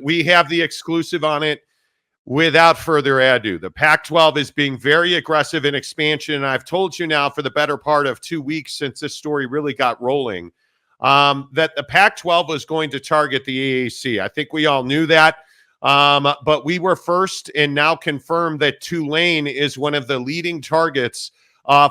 we have the exclusive on it. Without further ado, the Pac-12 is being very aggressive in expansion. And I've told you now for the better part of 2 weeks since this story really got rolling, that the Pac-12 was going to target the AAC. I think we all knew that. But we were first and now confirmed that Tulane is one of the leading targets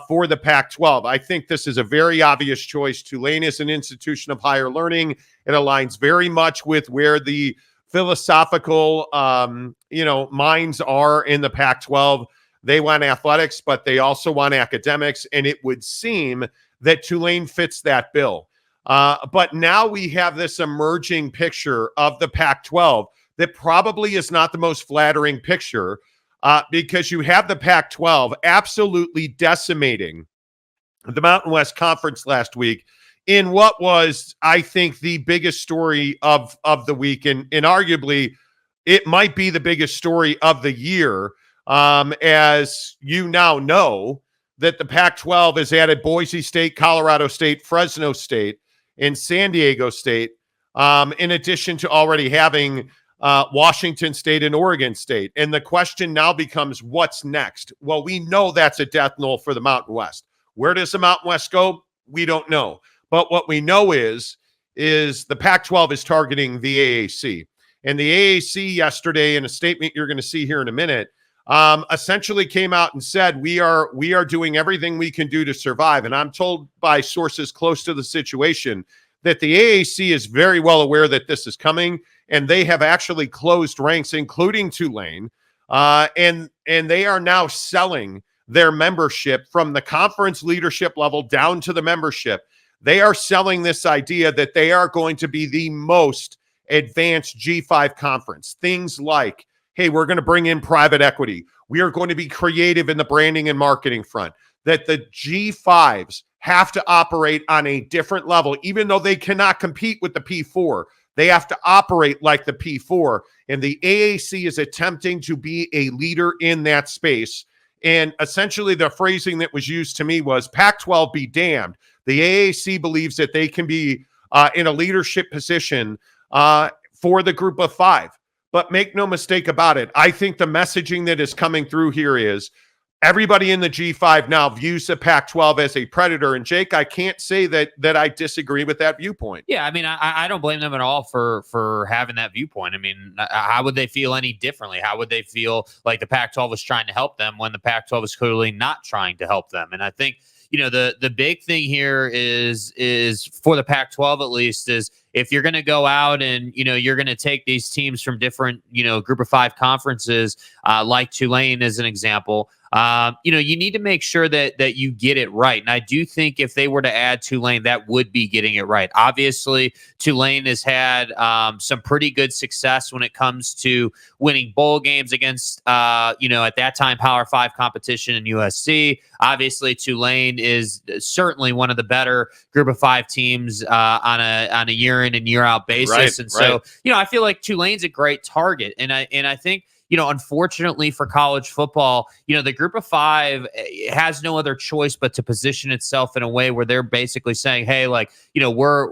for the Pac-12. I think this is a very obvious choice. Tulane is an institution of higher learning. It aligns very much with where the philosophical, minds are in the Pac-12. They want athletics, but they also want academics. And it would seem that Tulane fits that bill. But now we have this emerging picture of the Pac-12 that probably is not the most flattering picture because you have the Pac-12 absolutely decimating the Mountain West Conference last week in what was, I think, the biggest story of the week. And arguably, it might be the biggest story of the year, as you now know that the Pac-12 has added Boise State, Colorado State, Fresno State, and San Diego State, in addition to already having Washington State and Oregon State. And the question now becomes, what's next? Well, we know that's a death knell for the Mountain West. Where does the Mountain West go? We don't know. But what we know is the Pac-12 is targeting the AAC. And the AAC yesterday, in a statement you're going to see here in a minute, essentially came out and said, we are doing everything we can do to survive. And I'm told by sources close to the situation that the AAC is very well aware that this is coming, and they have actually closed ranks, including Tulane, and they are now selling their membership from the conference leadership level down to the membership. They are selling this idea that they are going to be the most advanced G5 conference. Things like, hey, we're going to bring in private equity. We are going to be creative in the branding and marketing front. That the G5s have to operate on a different level, even though they cannot compete with the P4. They have to operate like the P4. And the AAC is attempting to be a leader in that space. And essentially the phrasing that was used to me was Pac-12 be damned. The AAC believes that they can be in a leadership position for the group of five. But make no mistake about it. I think the messaging that is coming through here is everybody in the G5 now views the Pac-12 as a predator. And Jake, I can't say that I disagree with that viewpoint. Yeah, I mean, I don't blame them at all for having that viewpoint. I mean, how would they feel any differently? How would they feel like the Pac-12 was trying to help them when the Pac-12 is clearly not trying to help them? And I think, the big thing here is for the Pac-12 at least is if you're going to go out and, you're going to take these teams from different, group of five conferences, like Tulane as an example, you need to make sure that you get it right. And I do think if they were to add Tulane, that would be getting it right. Obviously, Tulane has had some pretty good success when it comes to winning bowl games against, at that time, Power 5 competition in USC. Obviously, Tulane is certainly one of the better group of five teams on a year in and year out basis. Right, and so, I feel like Tulane's a great target. And I think, unfortunately for college football, the group of five has no other choice but to position itself in a way where they're basically saying, hey, like, we're,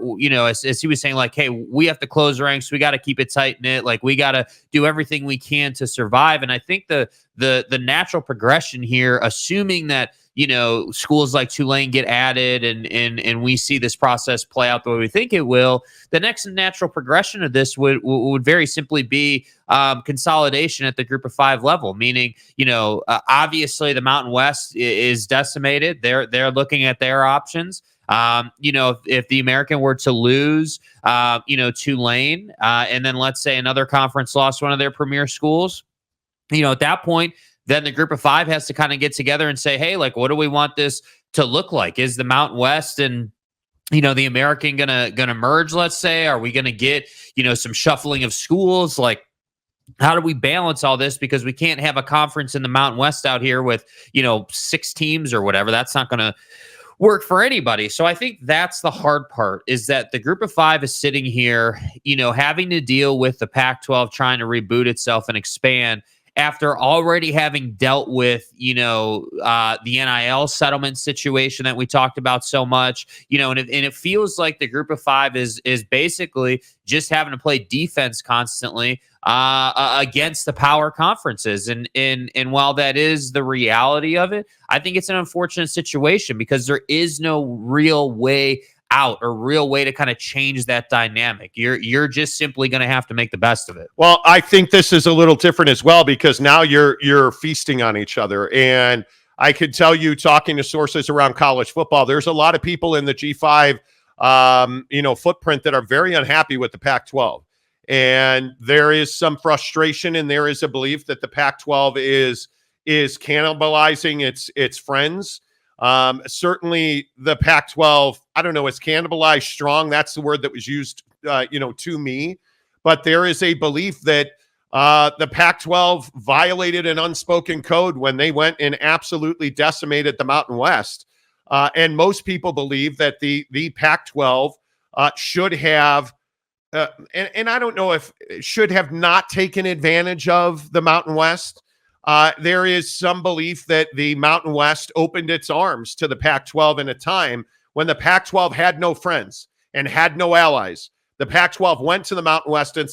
as he was saying, like, hey, we have to close ranks. We got to keep it tight knit. Like, we got to do everything we can to survive. And I think the natural progression here, assuming that, schools like Tulane get added and we see this process play out the way we think it will, the next natural progression of this would very simply be consolidation at the group of five level, meaning, obviously the Mountain West is decimated. They're looking at their options. If the American were to lose, Tulane, and then let's say another conference lost one of their premier schools, at that point, then the group of five has to kind of get together and say, hey, like, what do we want this to look like? Is the Mountain West and, the American gonna merge, let's say? Are we gonna get, some shuffling of schools? Like, how do we balance all this? Because we can't have a conference in the Mountain West out here with, 6 teams or whatever. That's not going to work for anybody. So I think that's the hard part, is that the group of five is sitting here, having to deal with the Pac-12 trying to reboot itself and expand after already having dealt with, the NIL settlement situation that we talked about so much, and it feels like the group of five is basically just having to play defense constantly, against the power conferences. And while that is the reality of it, I think it's an unfortunate situation because there is no real way out or real way to kind of change that dynamic. You're just simply going to have to make the best of it. Well, I think this is a little different as well because now you're feasting on each other. And I could tell you, talking to sources around college football, there's a lot of people in the G5 footprint that are very unhappy with the Pac-12. And there is some frustration, and there is a belief that the Pac-12 is cannibalizing its friends. Certainly the Pac-12, I don't know, is cannibalized strong. That's the word that was used, to me. But there is a belief that the Pac-12 violated an unspoken code when they went and absolutely decimated the Mountain West. And most people believe that the Pac-12 should have, and I don't know if should have not taken advantage of the Mountain West. There is some belief that the Mountain West opened its arms to the Pac-12 in a time when the Pac-12 had no friends and had no allies. The Pac-12 went to the Mountain West and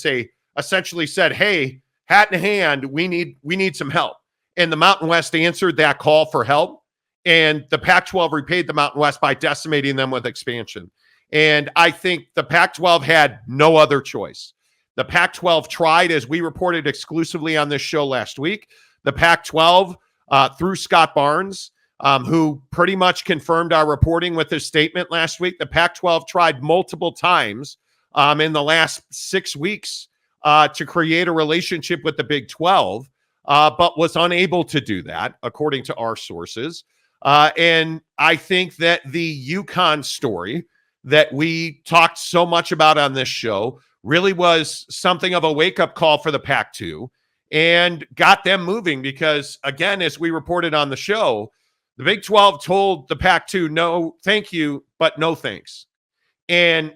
essentially said, hey, hat in hand, we need some help. And the Mountain West answered that call for help. And the Pac-12 repaid the Mountain West by decimating them with expansion. And I think the Pac-12 had no other choice. The Pac-12 tried, as we reported exclusively on this show last week, the Pac-12 through Scott Barnes, who pretty much confirmed our reporting with his statement last week. The Pac-12 tried multiple times in the last 6 weeks to create a relationship with the Big 12, but was unable to do that, according to our sources. And I think that the UConn story that we talked so much about on this show really was something of a wake-up call for the Pac-2 and got them moving because, again, as we reported on the show, the Big 12 told the Pac-2, no, thank you, but no thanks. And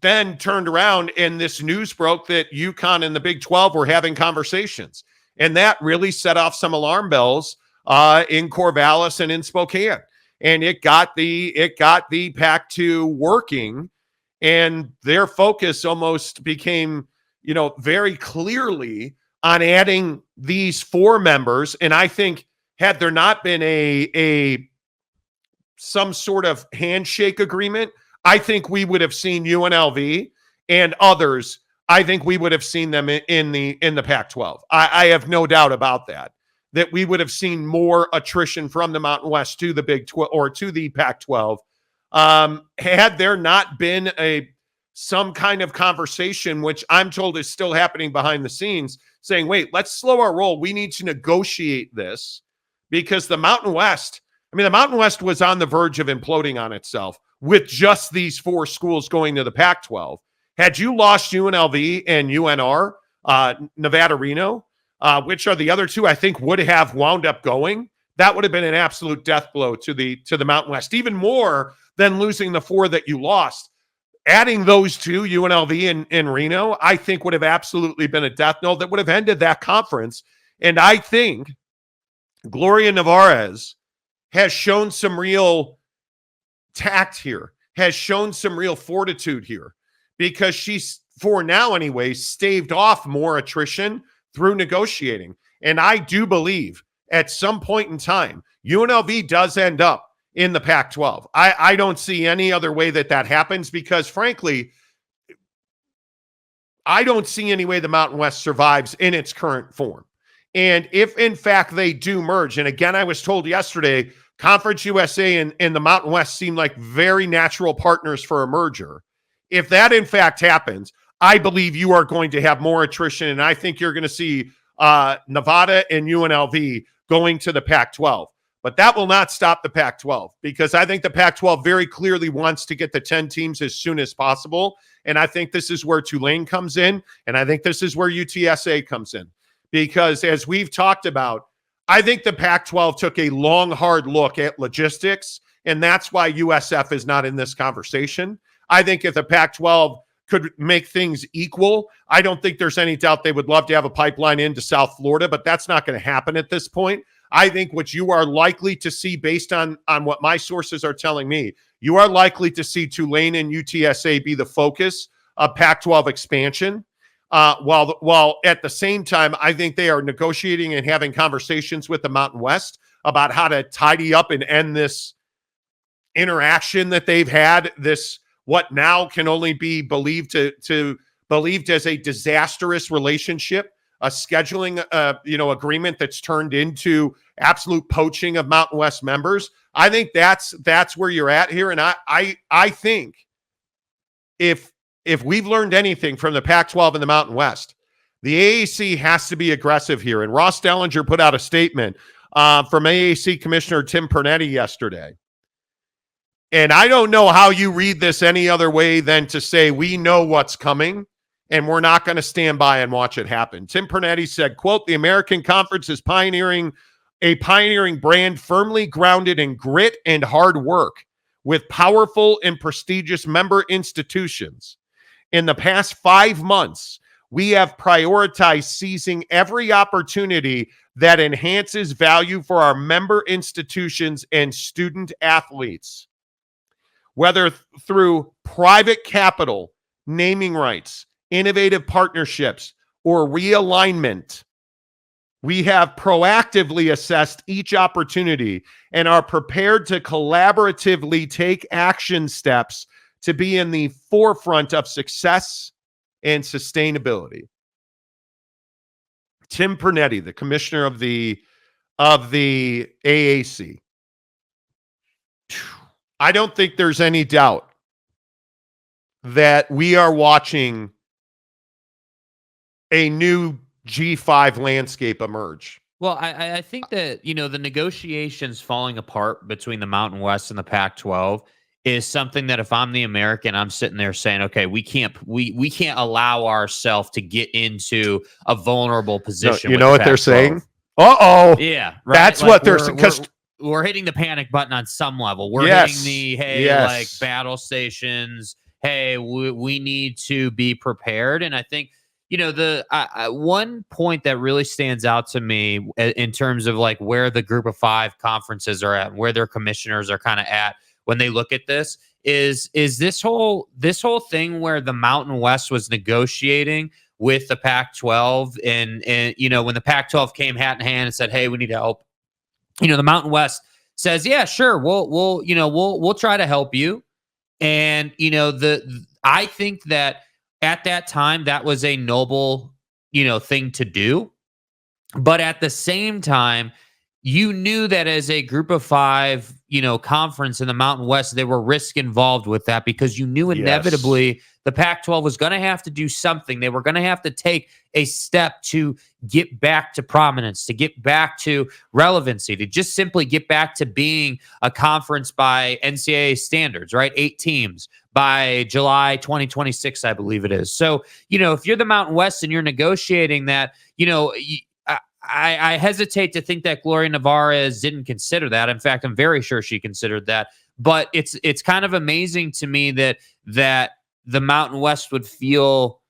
then turned around and this news broke that UConn and the Big 12 were having conversations. And that really set off some alarm bells in Corvallis and in Spokane. And it got the Pac-2 working, and their focus almost became, very clearly on adding these 4 members. And I think had there not been some sort of handshake agreement, I think we would have seen UNLV and others. I think we would have seen them in the Pac-12. I have no doubt about that we would have seen more attrition from the Mountain West to the Big 12 or to the Pac-12. Had there not been some kind of conversation, which I'm told is still happening behind the scenes, saying, wait, let's slow our roll. We need to negotiate this because the Mountain West was on the verge of imploding on itself with just these 4 schools going to the Pac-12. Had you lost UNLV and UNR, Nevada, Reno, which are the other 2 I think would have wound up going, that would have been an absolute death blow to the Mountain West, even more than losing the 4 that you lost. Adding those 2, UNLV and Reno, I think would have absolutely been a death knell that would have ended that conference. And I think Gloria Nevarez has shown some real tact here, has shown some real fortitude here, because she's, for now anyway, staved off more attrition through negotiating. And I do believe at some point in time, UNLV does end up in the Pac-12. I don't see any other way that happens because, frankly, I don't see any way the Mountain West survives in its current form. And if, in fact, they do merge, and again, I was told yesterday, Conference USA and the Mountain West seem like very natural partners for a merger. If that, in fact, happens, I believe you are going to have more attrition, and I think you're going to see Nevada and UNLV going to the Pac-12. But that will not stop the Pac-12 because I think the Pac-12 very clearly wants to get the 10 teams as soon as possible, and I think this is where Tulane comes in, and I think this is where UTSA comes in. Because as we've talked about, I think the Pac-12 took a long, hard look at logistics, and that's why USF is not in this conversation. I think if the Pac-12 could make things equal, I don't think there's any doubt they would love to have a pipeline into South Florida, but that's not going to happen at this point. I think what you are likely to see, based on what my sources are telling me, you are likely to see Tulane and UTSA be the focus of Pac-12 expansion. While at the same time, I think they are negotiating and having conversations with the Mountain West about how to tidy up and end this interaction that they've had. This what now can only be believed as a disastrous relationship, a scheduling agreement that's turned into absolute poaching of Mountain West members. I think that's where you're at here, and I think if we've learned anything from the Pac-12 and the Mountain West, the AAC has to be aggressive here. And Ross Dellinger put out a statement from AAC Commissioner Tim Pernetti yesterday. And I don't know how you read this any other way than to say we know what's coming and we're not going to stand by and watch it happen. Tim Pernetti said, quote, "The American Conference is pioneering brand firmly grounded in grit and hard work with powerful and prestigious member institutions. In the past 5 months, we have prioritized seizing every opportunity that enhances value for our member institutions and student athletes. Whether through private capital, naming rights, innovative partnerships, or realignment, we have proactively assessed each opportunity and are prepared to collaboratively take action steps to be in the forefront of success and sustainability." Tim Pernetti, the commissioner of the AAC. I don't think there's any doubt that we are watching a new G5 landscape emerge. Well, I think that, the negotiations falling apart between the Mountain West and the Pac-12 is something that if I'm the American, I'm sitting there saying, okay, we can't allow ourselves to get into a vulnerable position. No, you know what they're saying? Uh-oh. Yeah. Right? That's like what they're saying. Because we're hitting the panic button on some level. We're hitting the, like battle stations. Hey, we need to be prepared. And I think, the one point that really stands out to me in terms of like where the Group of Five conferences are at, where their commissioners are kind of at when they look at this, is this whole thing where the Mountain West was negotiating with the Pac-12, and when the Pac-12 came hat in hand and said, "Hey, we need help," the Mountain West says, "Yeah, sure, we'll try to help you," and I think that at that time, that was a noble, thing to do. But at the same time, you knew that as a Group of Five, conference in the Mountain West, there were risks involved with that because you knew inevitably the Pac-12 was going to have to do something. They were going to have to take a step to get back to prominence, to get back to relevancy, to just simply get back to being a conference by NCAA standards, right? 8 teams by July 2026, I believe it is. So, if you're the Mountain West and you're negotiating that, I hesitate to think that Gloria Nevarez didn't consider that. In fact, I'm very sure she considered that. But it's kind of amazing to me that the Mountain West would feel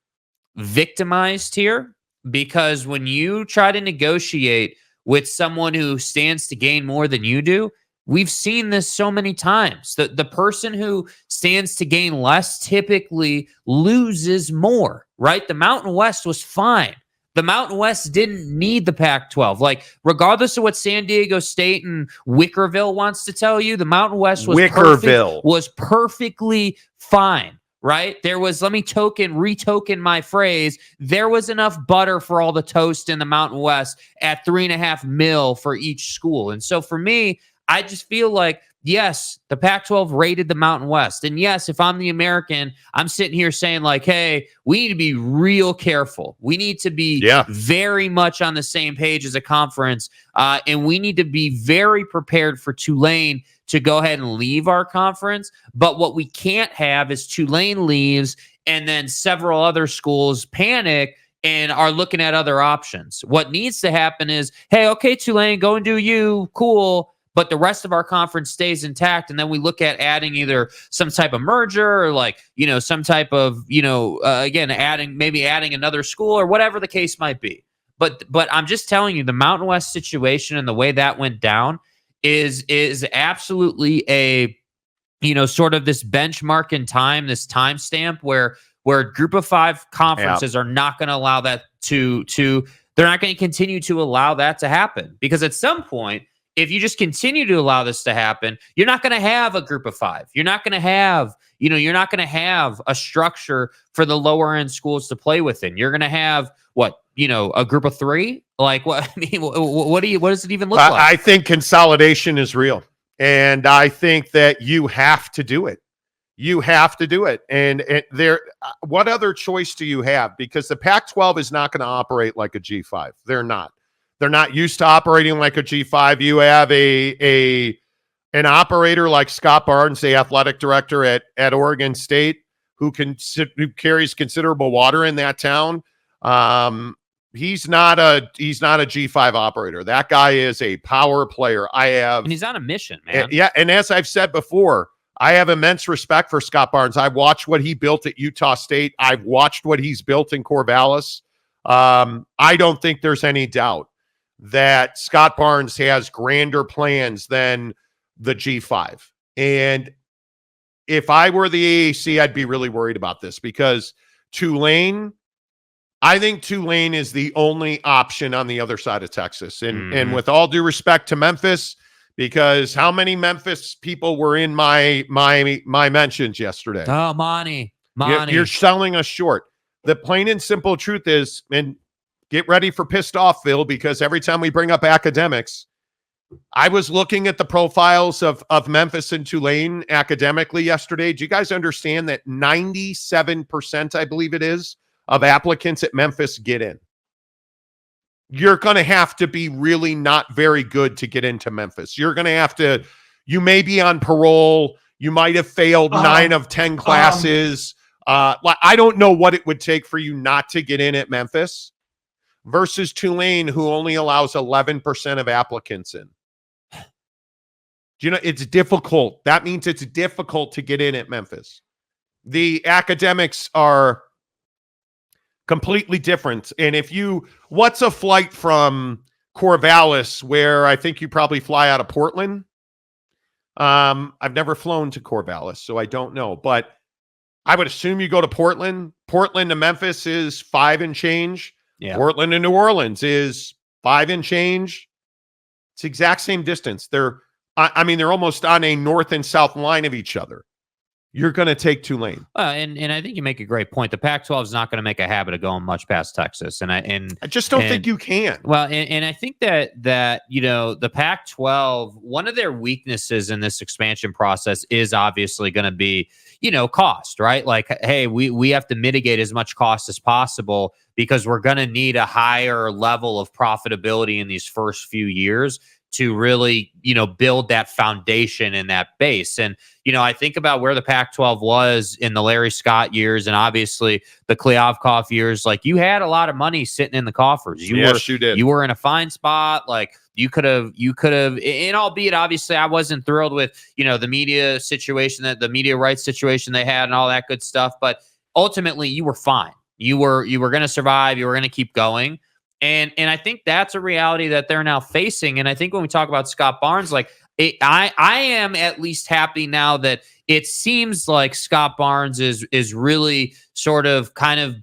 victimized here, because when you try to negotiate with someone who stands to gain more than you do, we've seen this so many times. The person who stands to gain less typically loses more, right? The Mountain West was fine. The Mountain West didn't need the Pac-12. Like, regardless of what San Diego State and Wickerville wants to tell you, the Mountain West was perfectly fine, right? There was, let me retoken my phrase, there was enough butter for all the toast in the Mountain West at $3.5 million for each school. And so for me, I just feel like, yes, the Pac-12 raided the Mountain West. And yes, if I'm the American, I'm sitting here saying like, hey, we need to be real careful. We need to be very much on the same page as a conference. And we need to be very prepared for Tulane to go ahead and leave our conference. But what we can't have is Tulane leaves and then several other schools panic and are looking at other options. What needs to happen is, hey, okay, Tulane, go and do you, cool. But the rest of our conference stays intact. And then we look at adding either some type of merger or like, some type of, again, adding another school or whatever the case might be. But I'm just telling you, the Mountain West situation and the way that went down is absolutely a, sort of this benchmark in time, this timestamp where where a group of 5 conferences are not going to allow that they're not going to continue to allow that to happen, because at some point, if you just continue to allow this to happen, you're not going to have a group of 5. You're not going to have, you're not going to have a structure for the lower end schools to play within. You're going to have a group of 3. Like what? I mean, what does it even look like? I think consolidation is real, and I think that you have to do it. You have to do it. And what other choice do you have? Because the Pac-12 is not going to operate like a G5. They're not. They're not used to operating like a G5. You have an operator like Scott Barnes, the athletic director at Oregon State, who carries considerable water in that town. He's not a G5 operator. That guy is a power player. And he's on a mission, man. Yeah, and as I've said before, I have immense respect for Scott Barnes. I've watched what he built at Utah State. I've watched what he's built in Corvallis. I don't think there's any doubt that Scott Barnes has grander plans than the G5. And if I were the AAC, I'd be really worried about this, because I think Tulane is the only option on the other side of Texas. And with all due respect to Memphis, because how many Memphis people were in my mentions yesterday? Oh, Monty. You're selling us short. The plain and simple truth is, and get ready for pissed off, Phil, because every time we bring up academics, I was looking at the profiles of Memphis and Tulane academically yesterday. Do you guys understand that 97%, I believe it is, of applicants at Memphis get in? You're going to have to be really not very good to get into Memphis. You're going to have to, you may be on parole. You might have failed 9 of 10 classes. I don't know what it would take for you not to get in at Memphis versus Tulane, who only allows 11% of applicants in. Do you know, it's difficult. That means it's difficult to get in at Memphis. The academics are completely different. And what's a flight from Corvallis, where I think you probably fly out of Portland? I've never flown to Corvallis, so I don't know, but I would assume you go to Portland. Portland to Memphis is 5 and change. Yeah. Portland to New Orleans is 5 and change. It's the exact same distance. They're almost on a north and south line of each other. You're going to take Tulane. And I think you make a great point. The Pac-12 is not going to make a habit of going much past Texas. And I just don't think you can. Well, and I think that the Pac-12, one of their weaknesses in this expansion process is obviously going to be, cost, right? Like, hey, we have to mitigate as much cost as possible, because we're going to need a higher level of profitability in these first few years to really, build that foundation and that base. And, I think about where the Pac-12 was in the Larry Scott years, and obviously the Kliavkoff years. Like, you had a lot of money sitting in the coffers. You did. You were in a fine spot. Like, you could have, and albeit obviously I wasn't thrilled with, the media situation, the media rights situation they had and all that good stuff. But ultimately you were fine. You were going to survive. You were going to keep going. And I think that's a reality that they're now facing. And I think when we talk about Scott Barnes, like, I am at least happy now that it seems like Scott Barnes is really sort of kind of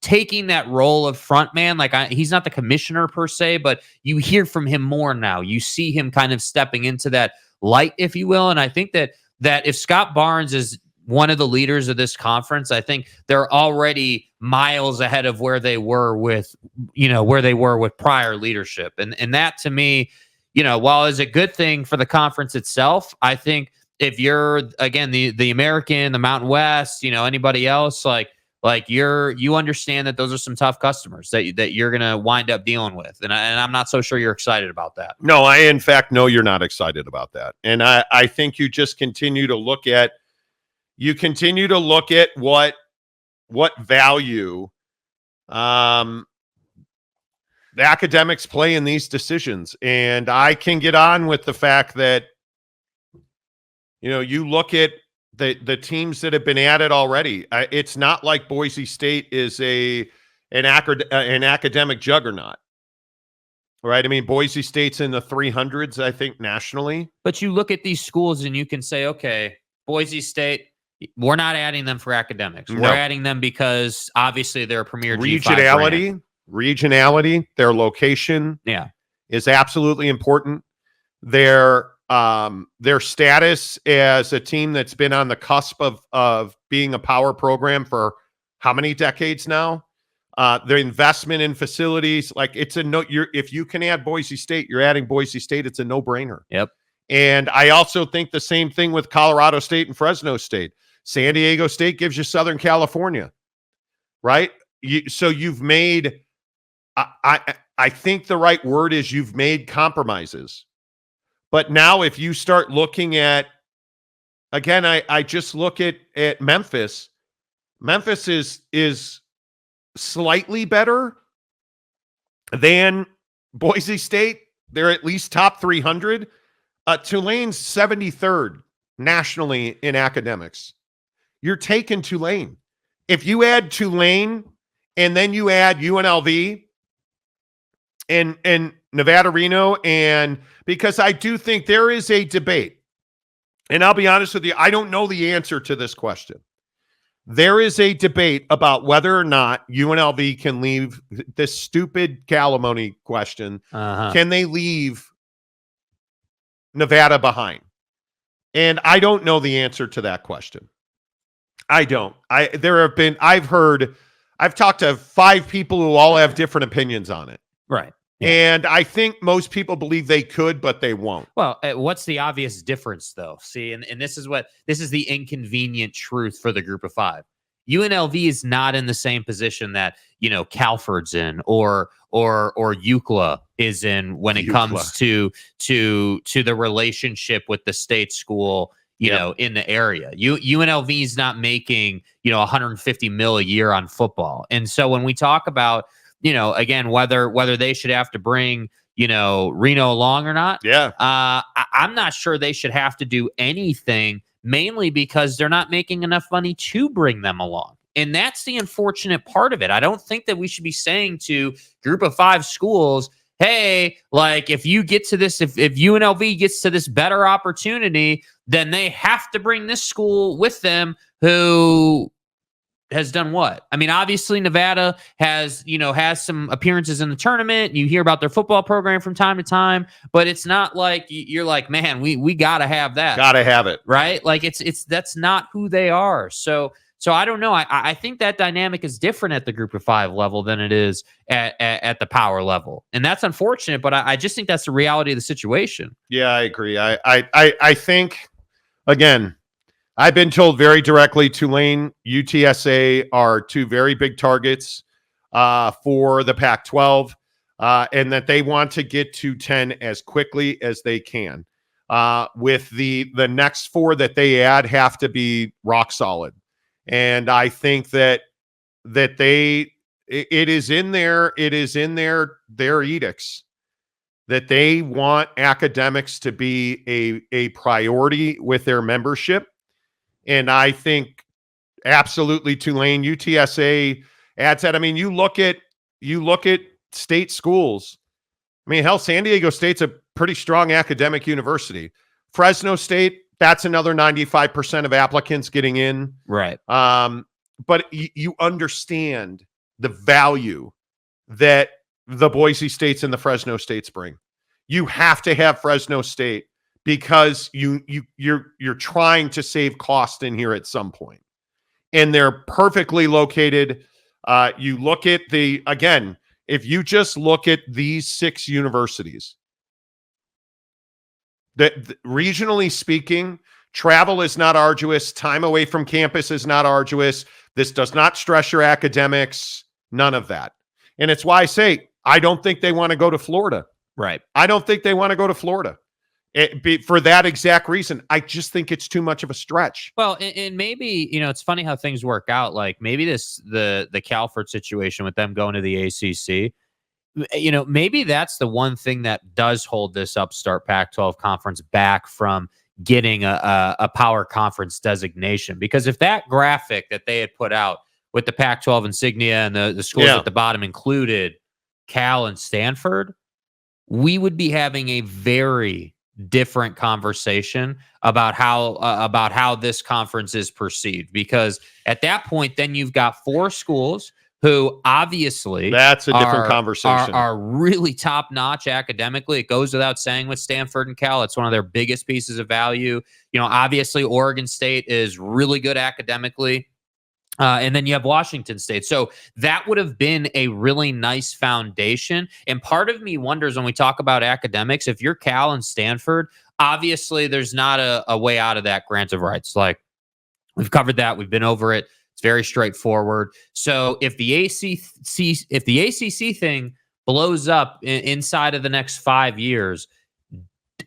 taking that role of frontman. Like, he's not the commissioner per se, but you hear from him more now. You see him kind of stepping into that light, if you will. And I think that if Scott Barnes is one of the leaders of this conference, I think they're already miles ahead of where they were with prior leadership. And that, to me, while is a good thing for the conference itself, I think if you're, again, the American, the Mountain West, anybody else, like you understand that those are some tough customers that you're going to wind up dealing with. And I'm not so sure you're excited about that. No, I, in fact, know you're not excited about that. And I think you just continue to look at, what value, the academics play in these decisions. And I can get on with the fact that, you look at the teams that have been added already. It's not like Boise State is an academic juggernaut, right? I mean, Boise State's in the 300s, I think, nationally. But you look at these schools and you can say, okay, Boise State, We're not adding them for academics. No. We're adding them because obviously they're a premier G5 brand. Regionality, their location is absolutely important. Their status as a team that's been on the cusp of being a power program for how many decades now? Their investment in facilities, like it's if you can add Boise State, you're adding Boise State. It's a no-brainer. Yep. And I also think the same thing with Colorado State and Fresno State. San Diego State gives you Southern California, right? So you've made, I think the right word is you've made compromises. But now if you start looking at, again, I just look at Memphis. Memphis is slightly better than Boise State. They're at least top 300. Tulane's 73rd nationally in academics. You're taking Tulane. If you add Tulane and then you add UNLV and Nevada, Reno, and because I do think there is a debate, and I'll be honest with you, I don't know the answer to this question. There is a debate about whether or not UNLV can leave this stupid Calamoni question. Can they leave Nevada behind? And I don't know the answer to that question. I don't. I've talked to 5 people who all have different opinions on it. Right. Yeah. And I think most people believe they could, but they won't. Well, what's the obvious difference, though? See, and this is the inconvenient truth for the group of 5. UNLV is not in the same position that, Calford's in or UCLA is in when it comes to the relationship with the state school, in the area. UNLV is not making, $150 million a year on football. And so when we talk about, again, whether they should have to bring, Reno along or not. Yeah. I'm not sure they should have to do anything, mainly because they're not making enough money to bring them along. And that's the unfortunate part of it. I don't think that we should be saying to group of 5 schools, hey, like if you get to this, if UNLV gets to this better opportunity, then they have to bring this school with them who has done what? I mean, obviously Nevada has some appearances in the tournament. You hear about their football program from time to time, but it's not like you're like, man, we got to have that. Got to have it. Right? Like that's not who they are. So I don't know. I think that dynamic is different at the group of 5 level than it is at the power level. And that's unfortunate, but I just think that's the reality of the situation. Yeah, I agree. I think, again, I've been told very directly Tulane, UTSA are 2 very big targets for the Pac-12 and that they want to get to 10 as quickly as they can. With the next 4 that they add have to be rock solid. And I think that it is in their edicts that they want academics to be a priority with their membership. And I think absolutely Tulane, UTSA adds that. I mean, you look at state schools. I mean, hell, San Diego State's a pretty strong academic university. Fresno State, that's another 95% of applicants getting in. Right. But you understand the value that the Boise States and the Fresno States bring. You have to have Fresno State because you're trying to save cost in here at some point. And they're perfectly located. You look at if you just look at these 6 universities, that regionally speaking, travel is not arduous. Time away from campus is not arduous. This does not stress your academics. None of that. And it's why I say, I don't think they want to go to Florida. Right. I don't think they want to go to Florida. For that exact reason. I just think it's too much of a stretch. Well, and maybe, it's funny how things work out. Like maybe the Calford situation with them going to the ACC, maybe that's the one thing that does hold this upstart Pac-12 conference back from getting a power conference designation. Because if that graphic that they had put out with the Pac-12 insignia and the schools at the bottom included Cal and Stanford, we would be having a very, different conversation about how this conference is perceived, because at that point, then you've got 4 schools who obviously that's a different conversation. Are really top notch academically. It goes without saying with Stanford and Cal, it's one of their biggest pieces of value. Obviously Oregon State is really good academically. And then you have Washington State. So that would have been a really nice foundation. And part of me wonders, when we talk about academics, if you're Cal and Stanford, obviously there's not a way out of that grant of rights. Like, we've covered that. We've been over it. It's very straightforward. So if the ACC thing blows up inside of the next 5 years,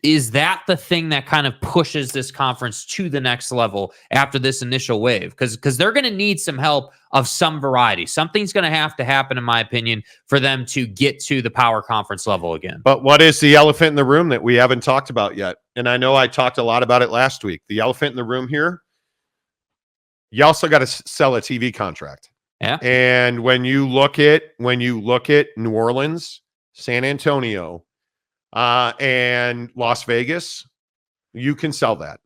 is that the thing that kind of pushes this conference to the next level after this initial wave? Because they're going to need some help of some variety. Something's going to have to happen, in my opinion, for them to get to the power conference level again. But what is the elephant in the room that we haven't talked about yet? And I know I talked a lot about it last week. The elephant in the room here, you also got to sell a TV contract. Yeah. And when you look at New Orleans, San Antonio, and Las Vegas, you can sell that.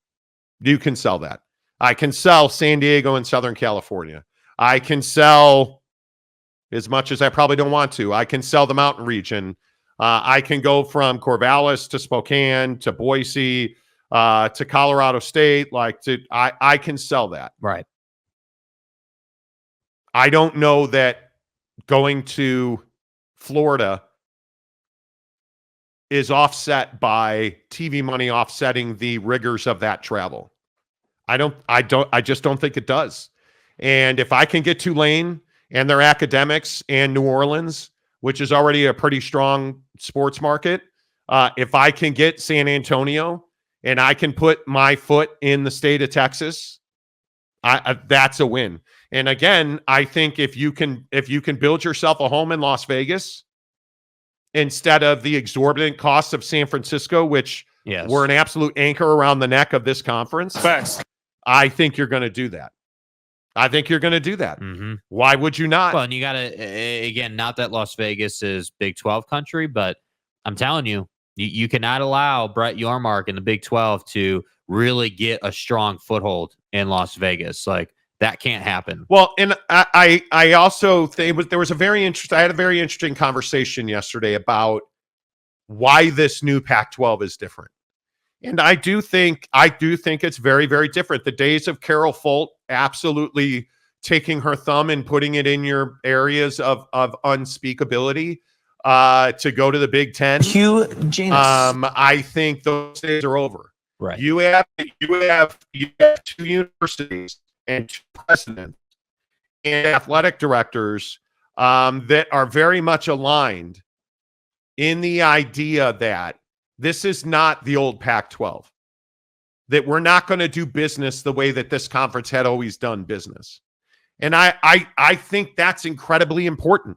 You can sell that. I can sell San Diego and Southern California. I can sell, as much as I probably don't want to, I can sell the mountain region. I can go from Corvallis to Spokane to Boise to Colorado State. I can sell that. Right. I don't know that going to Florida is offset by TV money offsetting the rigors of that travel. I just don't think it does. And if I can get Tulane and their academics and New Orleans, which is already a pretty strong sports market, if I can get San Antonio and I can put my foot in the state of Texas, that's a win. And again, I think if you can build yourself a home in Las Vegas instead of the exorbitant costs of San Francisco, which were an absolute anchor around the neck of this conference. Facts. I think you're going to do that. Mm-hmm. Why would you not? Well, and you got to, again, not that Las Vegas is Big 12 country, but I'm telling you, you cannot allow Brett Yormark in the Big 12 to really get a strong foothold in Las Vegas. Like, that can't happen. Well, and I also think I had a very interesting conversation yesterday about why this new Pac-12 is different. And I do think it's very, very different. The days of Carol Folt absolutely taking her thumb and putting it in your areas of unspeakability to go to the Big Ten. Hugh Janus. I think those days are over. Right. You have 2 universities and 2 presidents and athletic directors that are very much aligned in the idea that this is not the old Pac-12, that we're not going to do business the way that this conference had always done business. And I think that's incredibly important.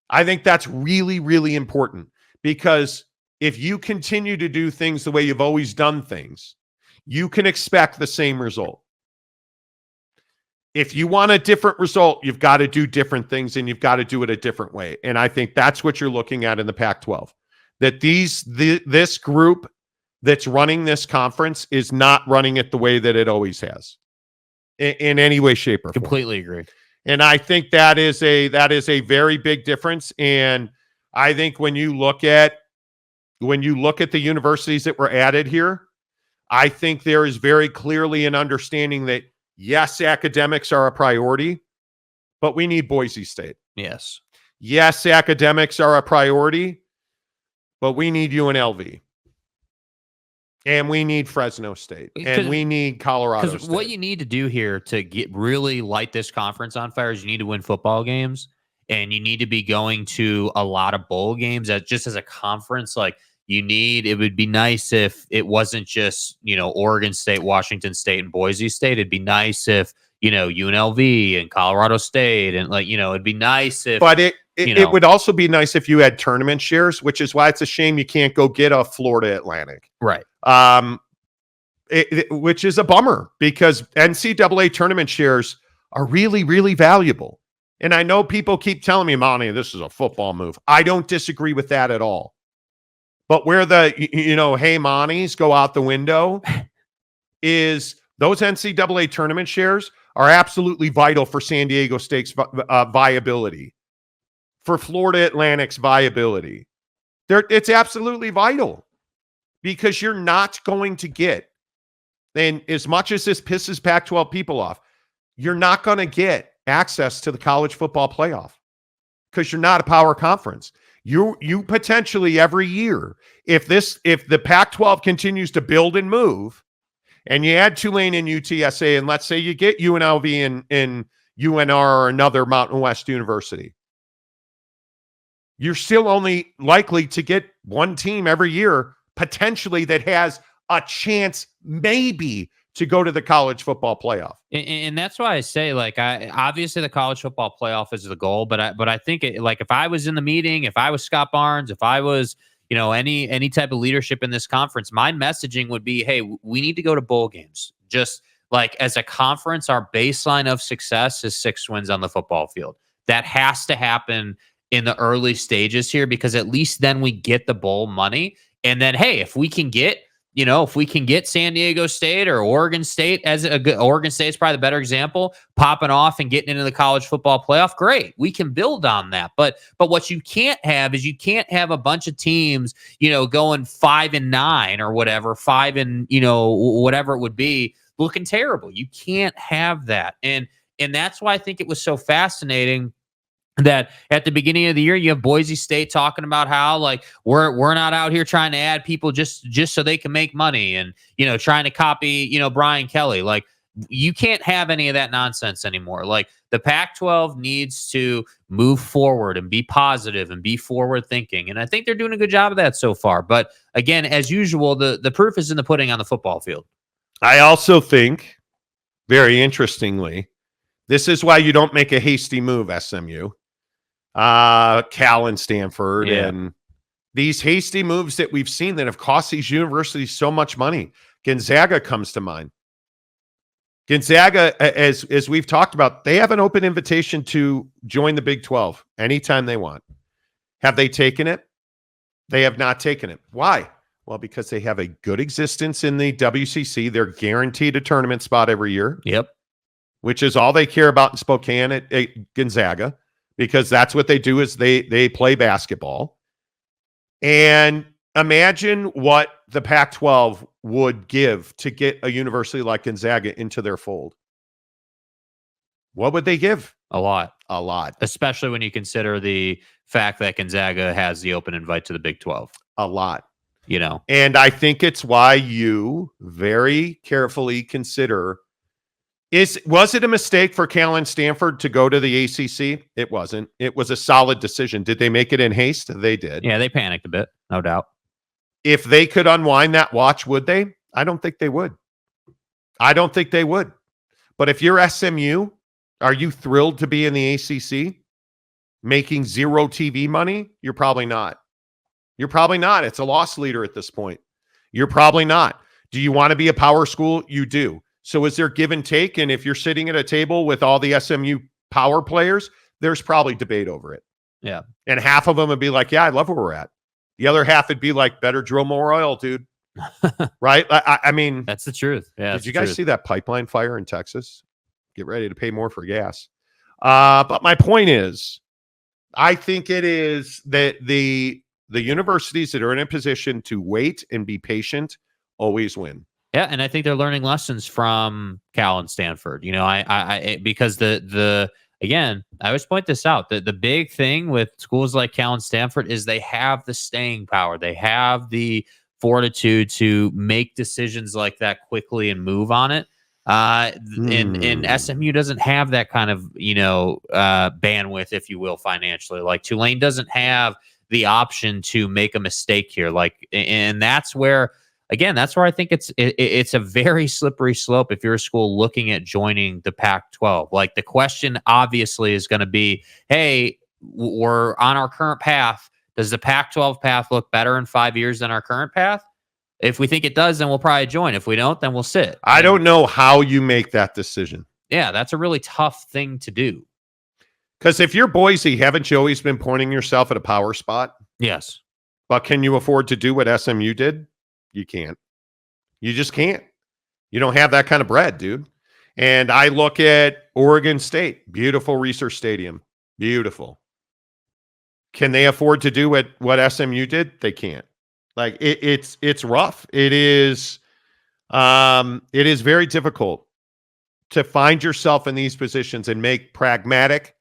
I think that's really, really important, because if you continue to do things the way you've always done things, you can expect the same result. If you want a different result, you've got to do different things, and you've got to do it a different way. And I think that's what you're looking at in the Pac-12, that this group that's running this conference is not running it the way that it always has in any way, shape, or form. Completely agree. And I think that is a very big difference. And I think when you look at the universities that were added here, I think there is very clearly an understanding that, yes, academics are a priority, but we need Boise State. Yes. Yes, academics are a priority, but we need UNLV. And we need Fresno State. And we need Colorado State. Because what you need to do here to really light this conference on fire is you need to win football games, and you need to be going to a lot of bowl games just as a conference. Like, it would be nice if it wasn't just, Oregon State, Washington State, and Boise State. It'd be nice if, UNLV and Colorado State, and it'd be nice if. But it would also be nice if you had tournament shares, which is why it's a shame you can't go get a Florida Atlantic. Right. Which is a bummer, because NCAA tournament shares are really, really valuable. And I know people keep telling me, Monty, this is a football move. I don't disagree with that at all. But where the, hey, Monties go out the window is those NCAA tournament shares are absolutely vital for San Diego State's viability, for Florida Atlantic's viability. It's absolutely vital because you're not going to get, and as much as this pisses Pac-12 people off, you're not going to get access to the college football playoff because you're not a power conference. You potentially every year, if the Pac-12 continues to build and move, and you add Tulane and UTSA, and let's say you get UNLV and UNR or another Mountain West university, you're still only likely to get one team every year potentially that has a chance maybe to go to the college football playoff. And that's why I say, like, obviously the college football playoff is the goal, but I think if I was in the meeting, if I was Scott Barnes, if I was, any type of leadership in this conference, my messaging would be, hey, we need to go to bowl games. Just like as a conference, our baseline of success is 6 wins on the football field. That has to happen in the early stages here, because at least then we get the bowl money. And then, hey, if we can get San Diego State or Oregon State, Oregon State's probably the better example, popping off and getting into the college football playoff, great. We can build on that. But what you can't have is a bunch of teams, going 5-9 or whatever, whatever it would be, looking terrible. You can't have that. And that's why I think it was so fascinating that at the beginning of the year, you have Boise State talking about how, like, we're not out here trying to add people just so they can make money and, trying to copy, Brian Kelly. Like, you can't have any of that nonsense anymore. Like, the Pac-12 needs to move forward and be positive and be forward thinking. And I think they're doing a good job of that so far. But again, as usual, the proof is in the pudding on the football field. I also think, very interestingly, this is why you don't make a hasty move, SMU. Cal and Stanford, and these hasty moves that we've seen that have cost these universities so much money. Gonzaga comes to mind. Gonzaga, as we've talked about, they have an open invitation to join the Big 12 anytime they want. Have they taken it? They have not taken it. Why? Well, because they have a good existence in the WCC. They're guaranteed a tournament spot every year. Yep. Which is all they care about in Spokane at Gonzaga. Because that's what they do, is they play basketball. And imagine what the Pac-12 would give to get a university like Gonzaga into their fold. What would they give? A lot. A lot. Especially when you consider the fact that Gonzaga has the open invite to the Big 12. A lot. And I think it's why you very carefully consider, was it a mistake for Cal and Stanford to go to the ACC? It wasn't. It was a solid decision. Did they make it in haste? They did. Yeah, they panicked a bit, no doubt. If they could unwind that watch, would they? I don't think they would. But if you're SMU, are you thrilled to be in the ACC making zero TV money? You're probably not. It's a loss leader at this point. You're probably not. Do you want to be a power school? You do. So is there give and take? And if you're sitting at a table with all the SMU power players, there's probably debate over it. Yeah. And half of them would be like, yeah, I love where we're at. The other half would be like, better drill more oil, dude. Right? I mean, that's the truth. Yeah. Did you guys see that pipeline fire in Texas? Get ready to pay more for gas. But my point is, I think it is that the universities that are in a position to wait and be patient always win. Yeah, and I think they're learning lessons from Cal and Stanford. Because again, I always point this out. The big thing with schools like Cal and Stanford is they have the staying power. They have the fortitude to make decisions like that quickly and move on it. And SMU doesn't have that kind of bandwidth, if you will, financially. Like Tulane doesn't have the option to make a mistake here. And that's where. Again, that's where I think it's a very slippery slope if you're a school looking at joining the Pac-12. Like, the question obviously is going to be, hey, we're on our current path. Does the Pac-12 path look better in 5 years than our current path? If we think it does, then we'll probably join. If we don't, then we'll sit. I don't know how you make that decision. Yeah, that's a really tough thing to do. Because if you're Boise, haven't you always been pointing yourself at a power spot? Yes. But can you afford to do what SMU did? You can't. You just can't. You don't have that kind of bread, dude. And I look at Oregon State, beautiful research stadium, beautiful. Can they afford to do what SMU did? They can't. Like it's rough. It is very difficult to find yourself in these positions and make pragmatic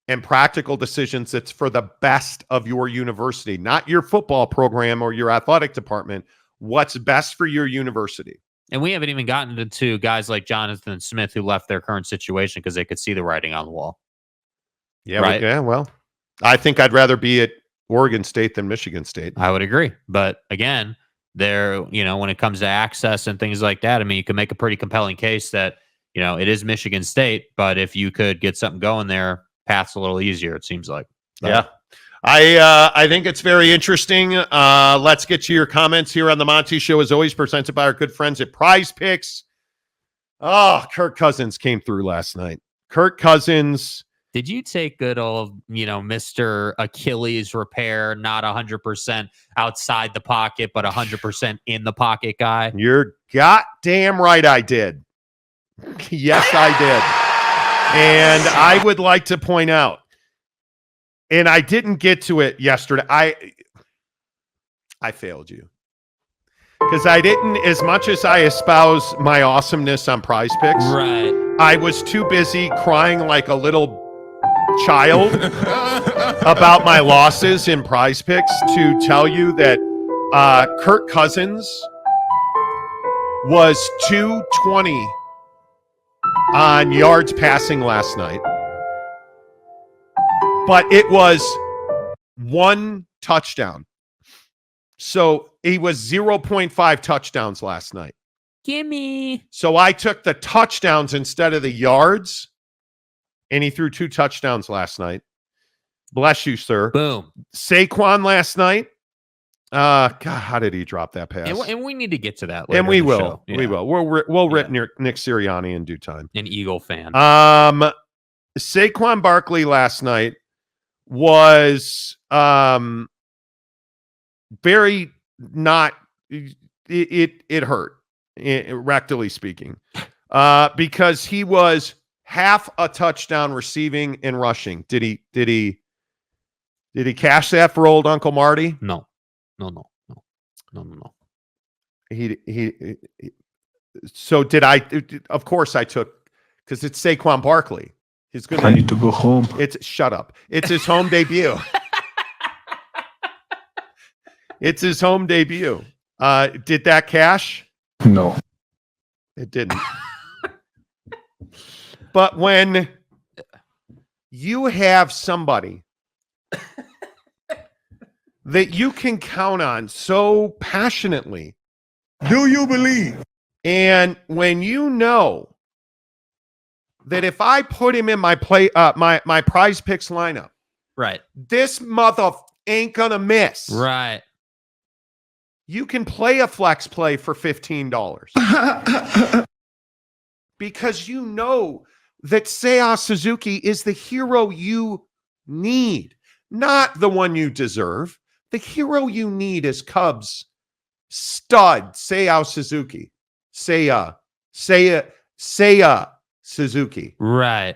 and practical decisions that's for the best of your university, not your football program or your athletic department. What's best for your university. And we haven't even gotten into guys like Jonathan Smith who left their current situation because they could see the writing on the wall. Yeah, right? Well, I think I'd rather be at Oregon State than Michigan State. I would agree. But again, when it comes to access and things like that, I mean, you can make a pretty compelling case that, it is Michigan State, but if you could get something going there, path's a little easier, it seems like. But, yeah. I think it's very interesting. Let's get to your comments here on the Monty Show, as always, presented by our good friends at Prize Picks. Oh, Kirk Cousins came through last night. Kirk Cousins. Did you take good old, Mr. Achilles repair, not 100% outside the pocket, but 100% in the pocket guy? You're goddamn right I did. Yes, I did. And I would like to point out, and I didn't get to it yesterday. I failed you. Because I didn't, as much as I espouse my awesomeness on Prize Picks, right? I was too busy crying like a little child about my losses in Prize Picks to tell you that Kirk Cousins was 220 on yards passing last night. But it was one touchdown. So he was 0.5 touchdowns last night. Gimme. So I took the touchdowns instead of the yards, and he threw 2 touchdowns last night. Bless you, sir. Boom. Saquon last night. God, how did he drop that pass? And we need to get to that later. And we will. Show. Yeah. We will. We'll rip Nick Sirianni in due time. An Eagle fan. Saquon Barkley last night was very not it hurt, rectally speaking, because he was half a touchdown receiving and rushing. Did he cash that for old Uncle Marty? No. He so did I. Of course I took, because it's Saquon Barkley. I need to go home. Shut up. It's his home debut. It's his home debut. Did that cash? No. It didn't. But when you have somebody that you can count on so passionately, Do you believe? and when you know that if I put him in my my Prize Picks lineup, right, this mother ain't gonna miss. Right. You can play a flex play for $15 because you know that Seiya Suzuki is the hero you need, not the one you deserve. The hero you need is Cubs stud Seiya Suzuki. Seiya Suzuki. Right.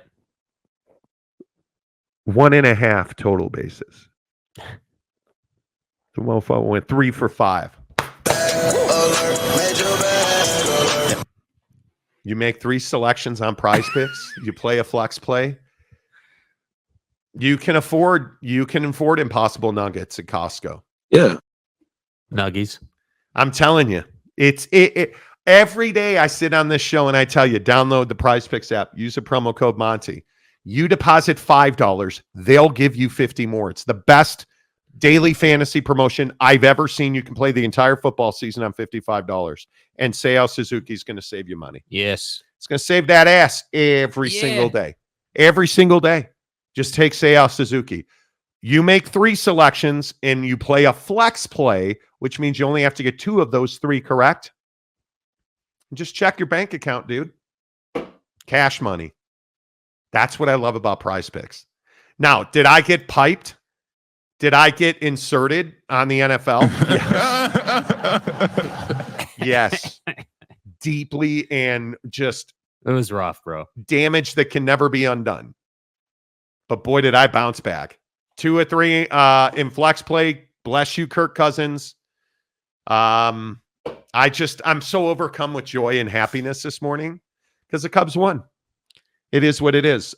1.5 total bases. The mofo went 3 for 5. You make 3 selections on Prize Picks. You play a flex play. You can afford Impossible Nuggets at Costco. Yeah. Nuggies. I'm telling you, it's every day I sit on this show and I tell you, download the Prize Picks app, use the promo code Monty. You deposit $5, they'll give you 50 more. It's the best daily fantasy promotion I've ever seen. You can play the entire football season on $55. And Seiya Suzuki is going to save you money. Yes. It's going to save that ass every single day. Every single day. Just take Seiya Suzuki. You make 3 selections and you play a flex play, which means you only have to get 2 of those 3 correct. Just check your bank account, dude. Cash money. That's what I love about Prize Picks. Now, did I get piped? Did I get inserted on the NFL? Yes. Deeply, and just It was rough, bro. damage that can never be undone. But boy, did I bounce back. 2 or 3 in flex play. Bless you, Kirk Cousins. I'm so overcome with joy and happiness this morning because the Cubs won. It is what it is.